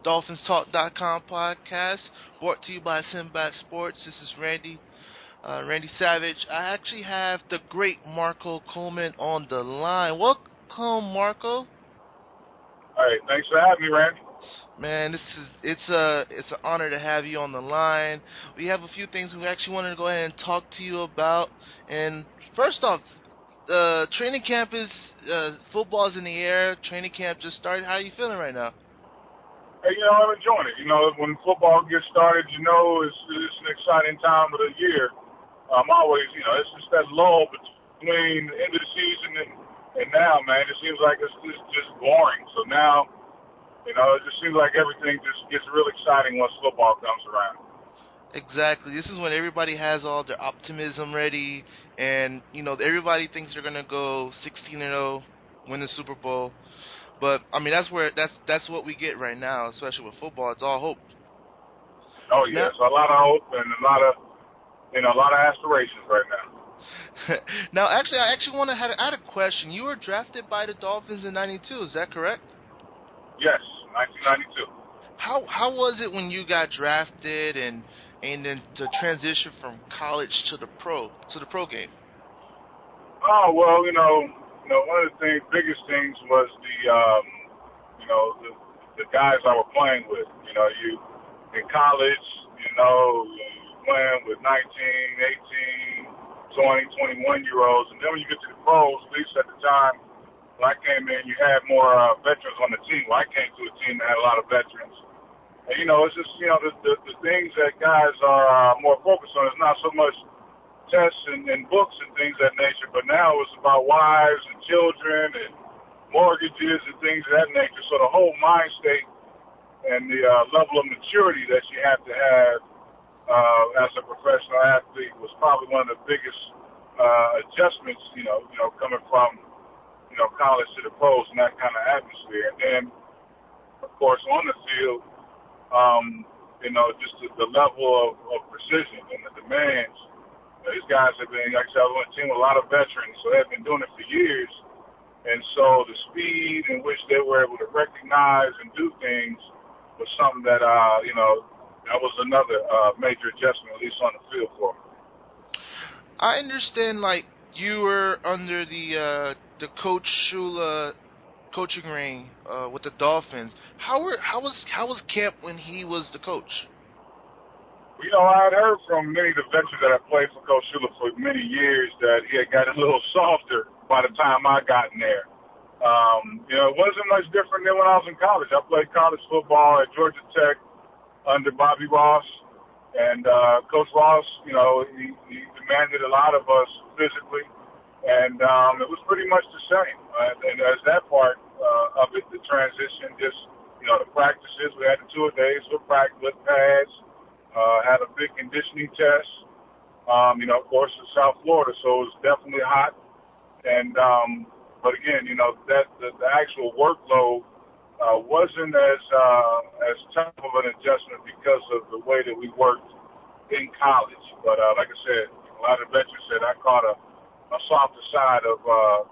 Dolphinstalk.com podcast, brought to you by Sinbad Sports. This is Randy Savage. I actually have the great Marco Coleman on the line. Welcome, Marco. Hey, thanks for having me, Randy. Man, it's an honor to have you on the line. We have a few things we actually wanted to go ahead and talk to you about. And first off, training camp is football's in the air. Training camp just started. How are you feeling right now? Hey, I'm enjoying it. When football gets started, it's an exciting time of the year. Always, it's just that lull between the end of the season and now, man. It seems like it's just boring. So now, it just seems like everything just gets real exciting once football comes around. Exactly. This is when everybody has all their optimism ready, and everybody thinks they're gonna go 16-0, win the Super Bowl. But I mean, that's what we get right now, especially with football. It's all hope. Oh yeah, so a lot of hope and a lot of aspirations right now. Now, I had a question. You were drafted by the Dolphins in '92. Is that correct? Yes, 1992. How was it when you got drafted and then to transition from college to the pro game? Oh well, one of the biggest things was the guys I were playing with. You in college, playing with 19, 18, 20, 21-year-olds, and then when you get to the pros, at least at the time when I came in, you had more veterans on the team. Well, I came to a team that had a lot of veterans. And, it's just, the things that guys are more focused on is not so much tests and books and things of that nature, but now it's about wives and children and mortgages and things of that nature. So the whole mind state and the level of maturity that you have to have as a professional athlete was probably one of the biggest adjustments, coming from, college to the pros and that kind of atmosphere. And then, of course, on the field, just the level of precision and the demands. These guys have been, like I said, I was on a team with a lot of veterans, so they've been doing it for years. And so the speed in which they were able to recognize and do things was something that, that was another major adjustment, at least on the field for me. I understand, you were under the Coach Shula coaching reign with the Dolphins. How was camp when he was the coach? I had heard from many of the veterans that I played for Coach Shula for many years that he had gotten a little softer by the time I got in there. It wasn't much different than when I was in college. I played college football at Georgia Tech under Bobby Ross. And Coach Ross, he demanded a lot of us physically. And it was pretty much the same. And as that part of it, the transition, just, the practices, we had the 2 days for practice with pads, had a big conditioning test. Of course, it's South Florida, so it was definitely hot. And, but again, that the actual workload wasn't as tough of an adjustment because of the way that we worked in college. But like I said, a lot of veterans said I caught a softer side of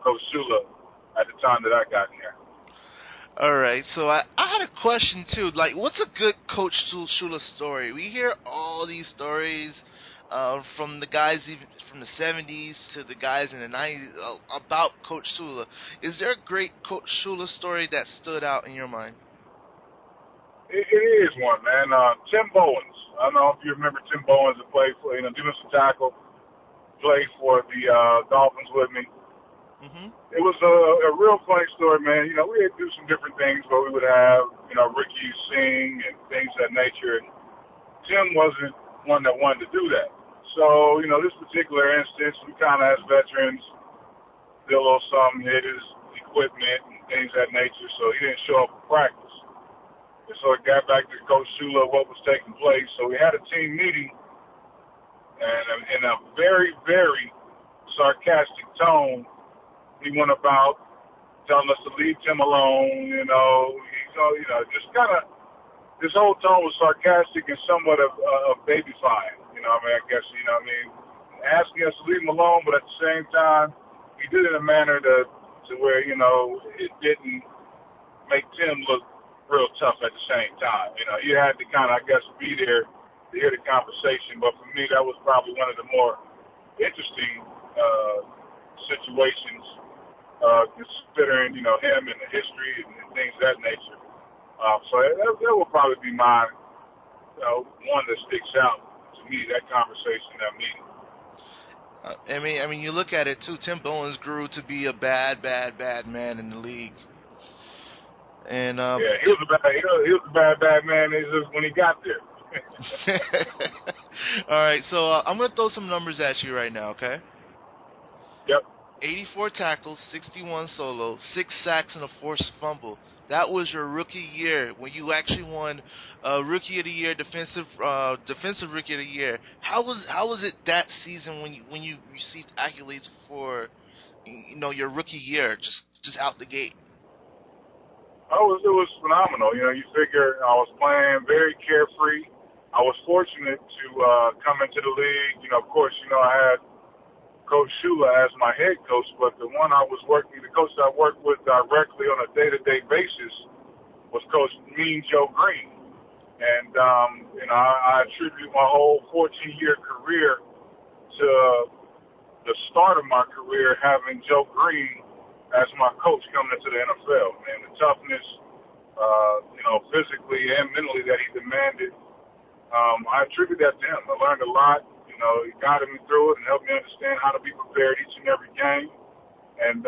Coach Shula at the time that I got in there. All right, so I had a question too. What's a good Coach Shula story? We hear all these stories from the guys even from the 70s to the guys in the 90s about Coach Shula. Is there a great Coach Shula story that stood out in your mind? It is one, man. Tim Bowens. I don't know if you remember Tim Bowens, that played for, defensive tackle, played for the Dolphins with me. Mm-hmm. It was a real funny story, man. We had to do some different things where we would have, rookies sing and things of that nature. And Tim wasn't one that wanted to do that. So, this particular instance, we kind of, as veterans, did a little something, hit his equipment and things of that nature, so he didn't show up for practice. And so it got back to Coach Shula, what was taking place. So we had a team meeting, and in a very, very sarcastic tone, he went about telling us to leave Tim alone, just kind of, this whole tone was sarcastic and somewhat of babyfying, I guess, asking us to leave him alone, but at the same time, he did it in a manner to where, it didn't make Tim look real tough at the same time. You know, you had to kind of, I guess, be there to hear the conversation. But for me, that was probably one of the more interesting situations, considering, you know, him and the history and things of that nature. So that will probably be my, one that sticks out to me, that conversation, that meeting. I mean, you look at it too. Tim Bowens grew to be a bad man in the league. And yeah, he was a bad man. It's just when he got there. All right, so I'm gonna throw some numbers at you right now, okay? Yep. 84 tackles, 61 solo, 6 sacks, and a forced fumble. That was your rookie year when you actually won Rookie of the Year, defensive Rookie of the Year. How was it that season when you received accolades for your rookie year just out the gate? It was phenomenal. You know, you figure I was playing very carefree. I was fortunate to come into the league. You know, of course, I had Coach Shula as my head coach, but the coach I worked with directly on a day-to-day basis was Coach Mean Joe Green. And, I attribute my whole 14-year career to the start of my career having Joe Green as my coach coming into the NFL. And the toughness, physically and mentally that he demanded, I attribute that to him. I learned a lot. He guided me through it and helped me understand how to be prepared each and every game. And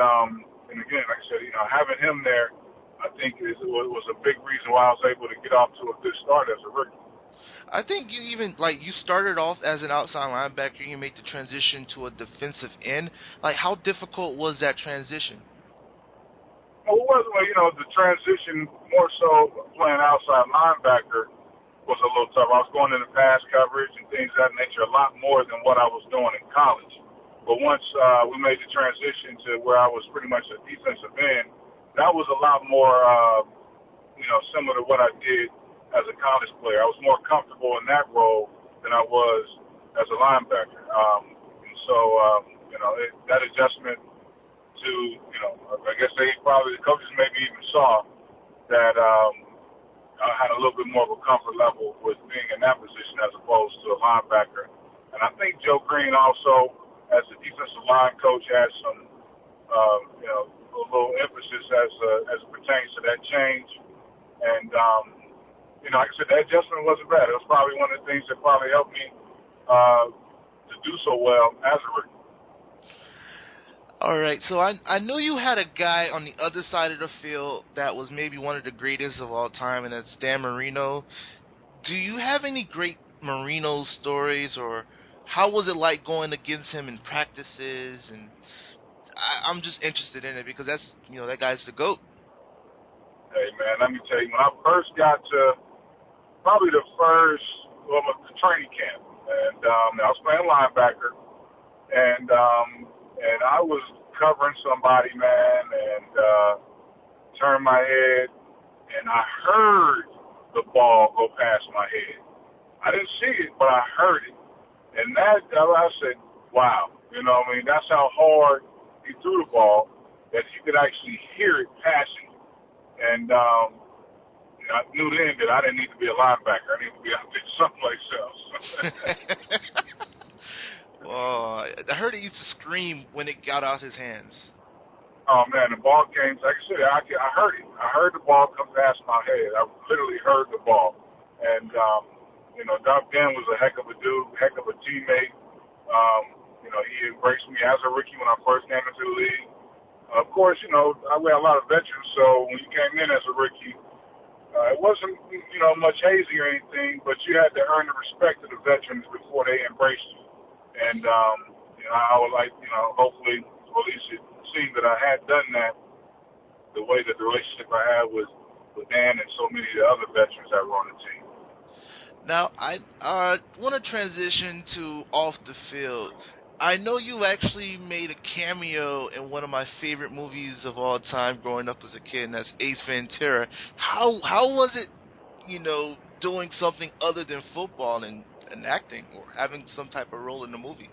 again, like I said, having him there, I think was a big reason why I was able to get off to a good start as a rookie. I think you started off as an outside linebacker, you made the transition to a defensive end. Like, how difficult was that transition? Well, it wasn't, the transition more so playing outside linebacker was a little tough. I was going into pass coverage and things of that nature a lot more than what I was doing in college. But once we made the transition to where I was pretty much a defensive end, that was a lot more, similar to what I did as a college player. I was more comfortable in that role than I was as a linebacker. That adjustment to, I guess the coaches maybe even saw that I had a little bit more of a comfort level with being in that position as opposed to a linebacker. And I think Joe Green also, as a defensive line coach, had some, a little emphasis as it pertains to that change. And, like I said, that adjustment wasn't bad. It was probably one of the things that probably helped me to do so well as a rookie. All right, so I know you had a guy on the other side of the field that was maybe one of the greatest of all time, and that's Dan Marino. Do you have any great Marino stories, or how was it like going against him in practices? And I'm just interested in it because that's that guy's the GOAT. Hey man, let me tell you, when I first got to probably the training camp, and I was playing linebacker, and I was covering somebody, man, and turned my head, and I heard the ball go past my head. I didn't see it, but I heard it. And I said, wow. That's how hard he threw the ball, that you could actually hear it passing. And I knew then that I didn't need to be a linebacker. I needed to be out there someplace else. Well, I heard it used to scream when it got out his hands. Oh, man, the ball came. Like I said, I heard it. I heard the ball come past my head. I literally heard the ball. And, Dan was a heck of a dude, heck of a teammate. He embraced me as a rookie when I first came into the league. Of course, we had a lot of veterans, so when you came in as a rookie, it wasn't, much hazy or anything, but you had to earn the respect of the veterans before they embraced you. And, I would like, hopefully, or at least it seemed that I had done that the way that the relationship I had with Dan and so many of the other veterans that were on the team. Now, I want to transition to off the field. I know you actually made a cameo in one of my favorite movies of all time growing up as a kid, and that's Ace Ventura. How was it, doing something other than football and acting or having some type of role in the movie?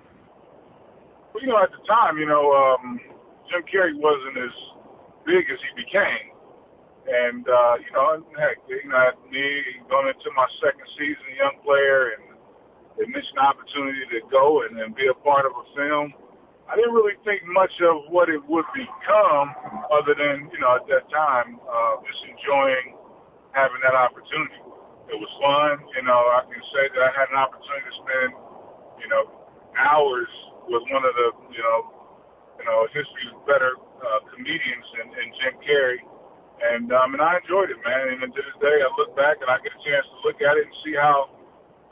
Well, at the time, Jim Carrey wasn't as big as he became. And, heck, me going into my second season, young player, and they missed an opportunity to go and be a part of a film. I didn't really think much of what it would become other than, at that time, just enjoying having that opportunity. It was fun. I can say that I had an opportunity to spend, hours with one of the, history's better comedians in Jim Carrey. And I enjoyed it, man. And to this day, I look back and I get a chance to look at it and see how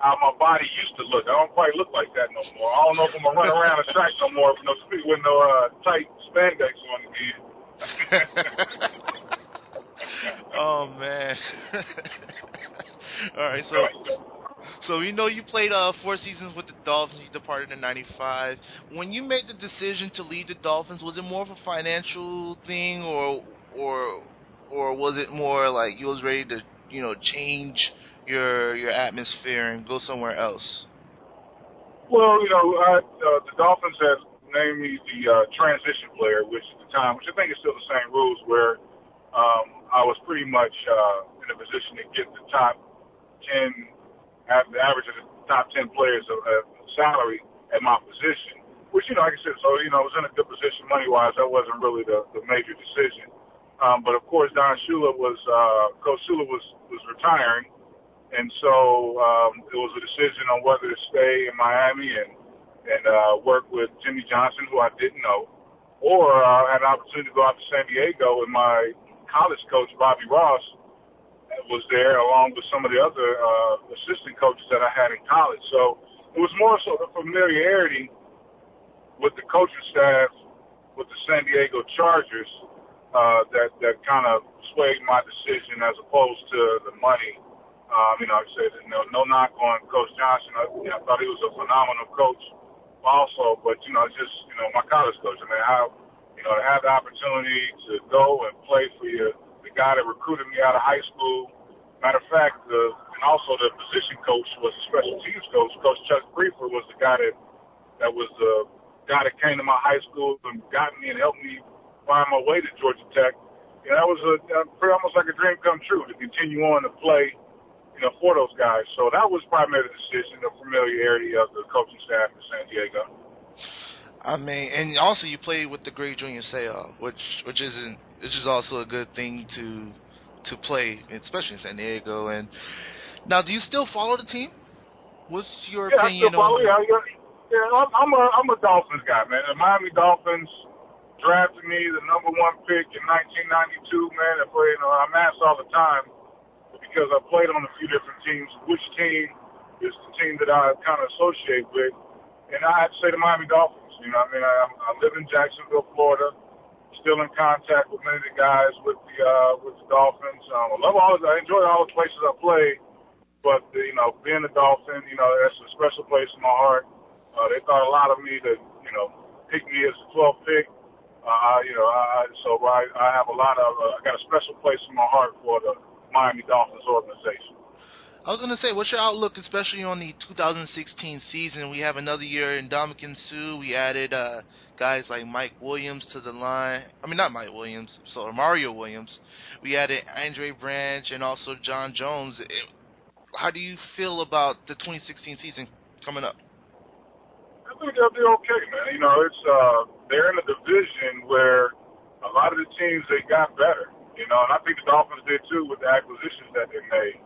my body used to look. I don't quite look like that no more. I don't know if I'm gonna run around the track no more with no tight spandex on again. Oh man. All right, so you played 4 seasons with the Dolphins. You departed in '95. When you made the decision to leave the Dolphins, was it more of a financial thing, or was it more like you was ready to change your atmosphere and go somewhere else? Well, the Dolphins had named me the transition player, which at the time, which I think is still the same rules, where I was pretty much in a position to get the top 10, the average of the top 10 players of salary at my position, which, like I said, so, I was in a good position money-wise. That wasn't really the major decision. But, of course, Coach Shula was retiring. And so it was a decision on whether to stay in Miami and work with Jimmy Johnson, who I didn't know, or I had an opportunity to go out to San Diego, and my college coach, Bobby Ross, was there along with some of the other assistant coaches that I had in college. So it was more so the familiarity with the coaching staff with the San Diego Chargers that kind of swayed my decision as opposed to the money. Like I said, no knock on Coach Johnson. I thought he was a phenomenal coach also, but, just, my college coach. I mean, to have the opportunity to go and play for the guy that recruited me out of high school. Matter of fact, and also the position coach was a special teams coach. Coach Chuck Prefer was the guy that was the guy that came to my high school and got me and helped me find my way to Georgia Tech. That was almost like a dream come true to continue on to play for those guys. So that was primarily the decision, the familiarity of the coaching staff in San Diego. I mean, and also you played with the great Junior Seau, which is also a good thing to play, especially in San Diego. And now, do you still follow the team? What's your opinion I still follow, on? I'm a Dolphins guy, man. The Miami Dolphins drafted me the number 1 pick in 1992, man. I'm asked all the time, because I played on a few different teams, which team is the team that I kind of associate with. And I have to say the Miami Dolphins. I live in Jacksonville, Florida. Still in contact with many of the guys with the Dolphins. I enjoy all the places I played, but being a Dolphin, that's a special place in my heart. They thought a lot of me to pick me as the 12th pick. So I have I got a special place in my heart for the Miami Dolphins organization. I was going to say, what's your outlook, especially on the 2016 season? We have another year in Ndamukong Suh. We added guys like Mike Williams to the line. I mean, not Mike Williams, Mario Williams. We added Andre Branch and also John Jones. How do you feel about the 2016 season coming up? I think they'll be okay, man. They're in a division where a lot of the teams, they got better. And I think the Dolphins did too with the acquisitions that they made.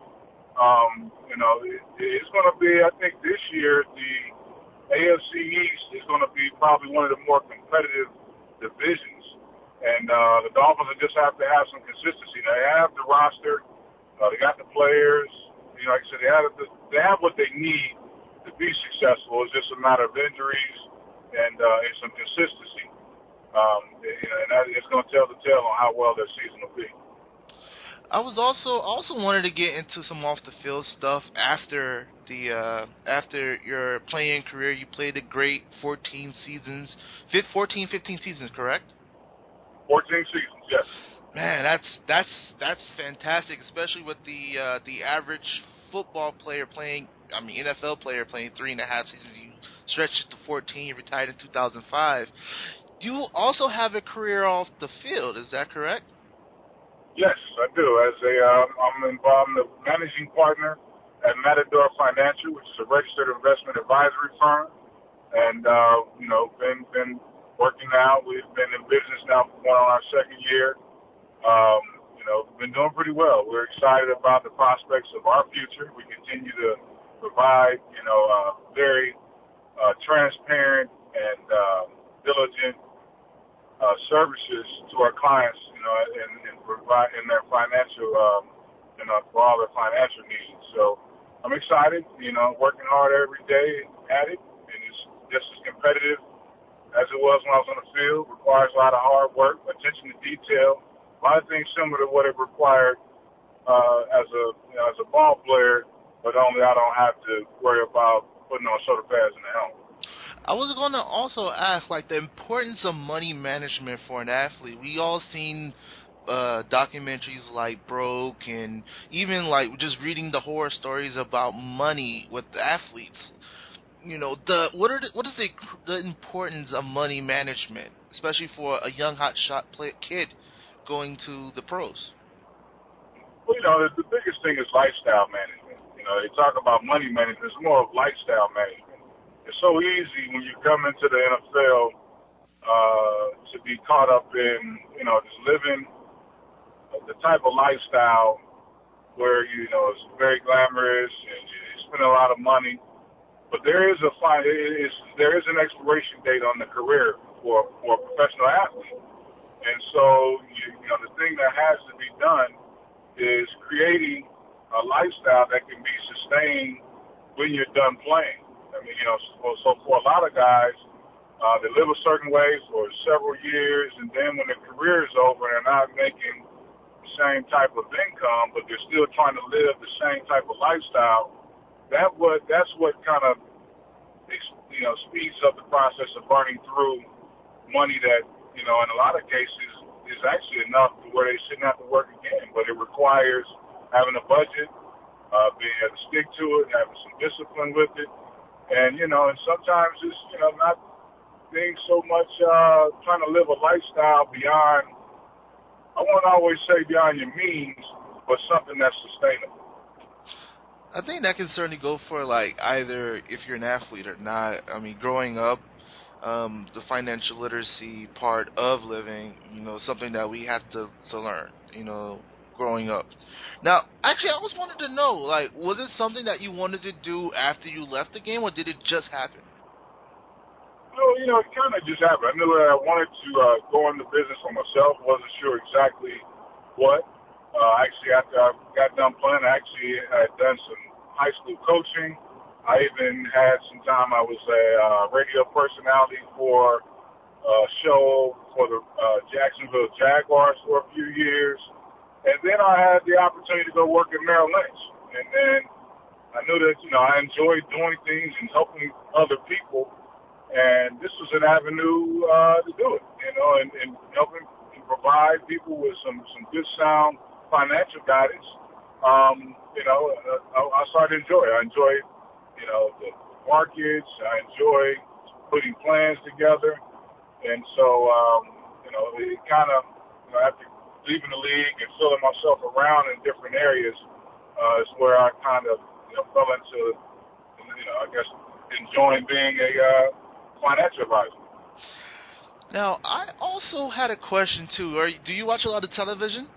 It's going to be, I think this year, the AFC East is going to be probably one of the more competitive divisions. And the Dolphins will just have to have some consistency. They have the roster. They got the players. Like I said, they have what they need to be successful. It's just a matter of injuries and some consistency. And that is going to tell the tale on how well their season will be. I was also wanted to get into some off the field stuff after your playing career. You played a great 15 seasons, correct? 14 seasons, yes. Man, that's fantastic, especially with the average football player playing. I mean, NFL player playing 3.5 seasons. You stretched it to 14. You retired in 2005. You also have a career off the field. Is that correct? Yes, I do. I'm involved in the managing partner at Matador Financial, which is a registered investment advisory firm. And, been working now. We've been in business now for going on our second year. Been doing pretty well. We're excited about the prospects of our future. We continue to provide, very transparent and diligent services to our clients, and provide in their financial, for all their financial needs. So I'm excited, working hard every day at it, and it's just as competitive as it was when I was on the field. Requires a lot of hard work, attention to detail, a lot of things similar to what it required as a ball player, but only I don't have to worry about putting on shoulder pads in the helmet. I was going to also ask, like, the importance of money management for an athlete. We all seen documentaries like Broke, and even like just reading the horror stories about money with the athletes. What is the importance of money management, especially for a young hotshot kid going to the pros? Well, the biggest thing is lifestyle management. They talk about money management. It's more of lifestyle management. It's so easy when you come into the NFL to be caught up in, just living the type of lifestyle where, it's very glamorous and you spend a lot of money. But there is an expiration date on the career for a professional athlete. And so, the thing that has to be done is creating a lifestyle that can be sustained when you're done playing. So for a lot of guys, they live a certain way for several years, and then when their career is over, they're not making the same type of income, but they're still trying to live the same type of lifestyle. That's what kind of, speeds up the process of burning through money that, in a lot of cases is actually enough to where they shouldn't have to work again. But it requires having a budget, being able to stick to it, having some discipline with it. And, and sometimes it's, not being so much trying to live a lifestyle beyond, I won't always say beyond your means, but something that's sustainable. I think that can certainly go for, like, either if you're an athlete or not. I mean, growing up, the financial literacy part of living, something that we have to learn, growing up. Now, actually, I always wanted to know, like, was it something that you wanted to do after you left the game, or did it just happen? No, it kind of just happened. I knew that I wanted to go into business for myself. Wasn't sure exactly what. Actually, after I got done playing, I had done some high school coaching. I even had some time. I was a radio personality for a show for the Jacksonville Jaguars for a few years. And then I had the opportunity to go work at Merrill Lynch. And then I knew that, I enjoyed doing things and helping other people. And this was an avenue to do it, and helping provide people with some good sound financial guidance. I started to enjoy it. I enjoyed, the markets. I enjoyed putting plans together. And so, it kind of, after leaving the league and filling myself around in different areas, is where I kind of, fell into, I guess, enjoying being a financial advisor. Now, I also had a question, too. Do you watch a lot of television?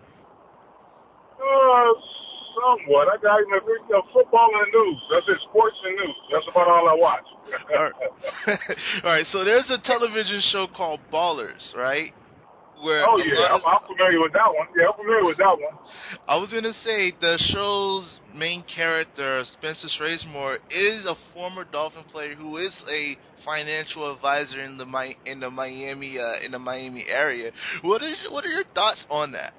Somewhat. I got football and news. That's it, sports and news. That's about all I watch. All right. All right, so there's a television show called Ballers, right? I'm familiar with that one. Yeah, I'm familiar with that one. I was going to say the show's main character, Spencer Sprasmore, is a former Dolphin player who is a financial advisor in the Miami area. What are your thoughts on that?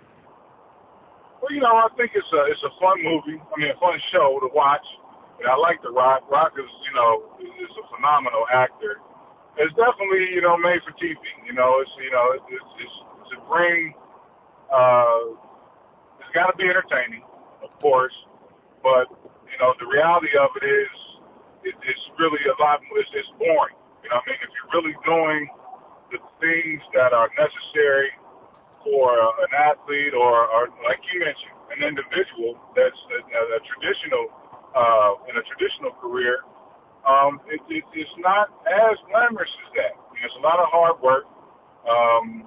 Well, I think it's a fun movie. I mean, a fun show to watch. And I like The Rock. Rock is, is a phenomenal actor. It's definitely, made for TV. It's to bring. It's got to be entertaining, of course. But the reality of it is, it's really a lot. It's boring. If you're really doing the things that are necessary for an athlete or like you mentioned, an individual that's a traditional in a traditional career, it's not as glamorous as that. It's a lot of hard work. In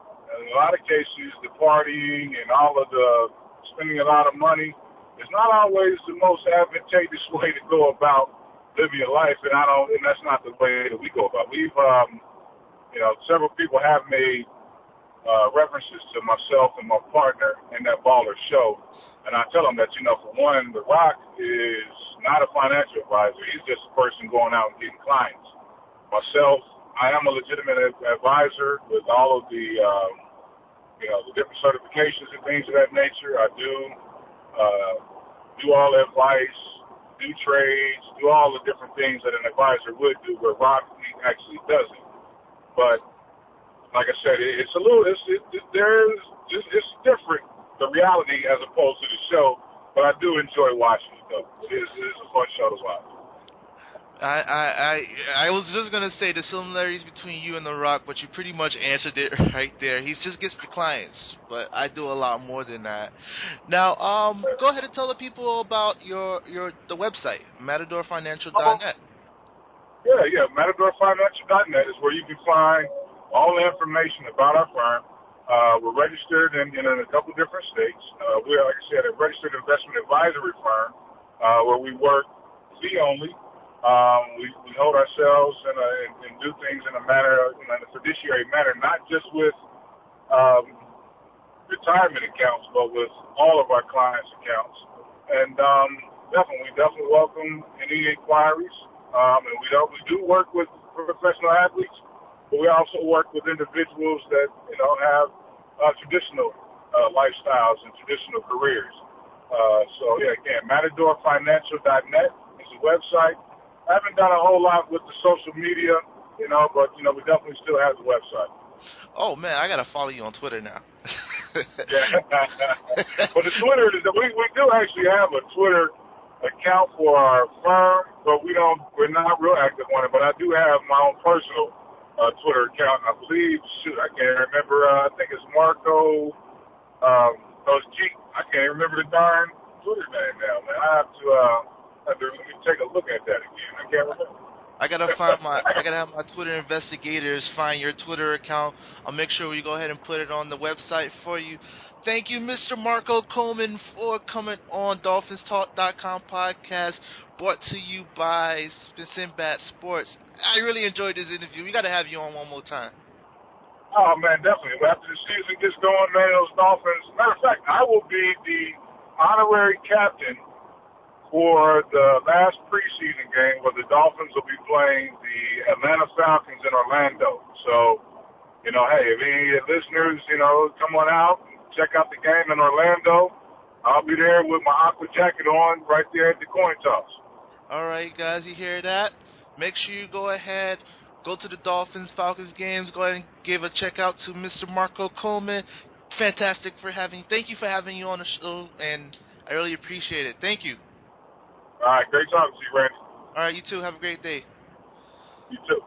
a lot of cases, the partying and all of the spending a lot of money is not always the most advantageous way to go about living your life, and that's not the way that we go about. We've, several people have made references to myself and my partner in that baller show, and I tell them that, for one, The Rock is not a financial advisor. He's just a person going out and getting clients. Myself, I am a legitimate advisor with all of the, the different certifications and things of that nature. I do all the advice, do trades, do all the different things that an advisor would do, where Rock actually doesn't. But like I said, it's different, the reality as opposed to the show. But I do enjoy watching it, though. It is a fun show to watch. I was just gonna say the similarities between you and The Rock, but you pretty much answered it right there. He just gets the clients, but I do a lot more than that. Now, go ahead and tell the people about the website, MatadorFinancial.net. Yeah, MatadorFinancial.net is where you can find all the information about our firm. We're registered in a couple different states. We're, like I said, a registered investment advisory firm where we work fee only. We hold ourselves and do things in a manner, in a fiduciary manner, not just with retirement accounts, but with all of our clients' accounts. And we definitely welcome any inquiries. And we do work with professional athletes, but we also work with individuals that have traditional lifestyles and traditional careers. Again, MatadorFinancial.net is the website. I haven't done a whole lot with the social media, but we definitely still have the website. Oh man, I gotta follow you on Twitter now. Yeah, but the Twitter is we do actually have a Twitter account for our firm, but we're not real active on it. But I do have my own personal Twitter account. I believe, I can't remember. I think it's Marco. I can't remember the darn Twitter name now, man. I have to let me take a look at that again. I can't remember. I gotta have my Twitter investigators find your Twitter account. I'll make sure we go ahead and put it on the website for you. Thank you, Mr. Marco Coleman, for coming on Dolphinstalk.com podcast, brought to you by Sinbad Sports. I really enjoyed this interview. We gotta have you on one more time. Oh man, definitely. After the season gets going, man, those Dolphins. Matter of fact, I will be the honorary captain for the last preseason game where the Dolphins will be playing the Atlanta Falcons in Orlando. So, hey, if any listeners, come on out and check out the game in Orlando, I'll be there with my aqua jacket on right there at the coin toss. All right, guys, you hear that? Make sure you go ahead, go to the Dolphins-Falcons games, go ahead and give a check out to Mr. Marco Coleman. Thank you for having you on the show, and I really appreciate it. Thank you. All right, great talking to you, Randy. All right, you too. Have a great day. You too.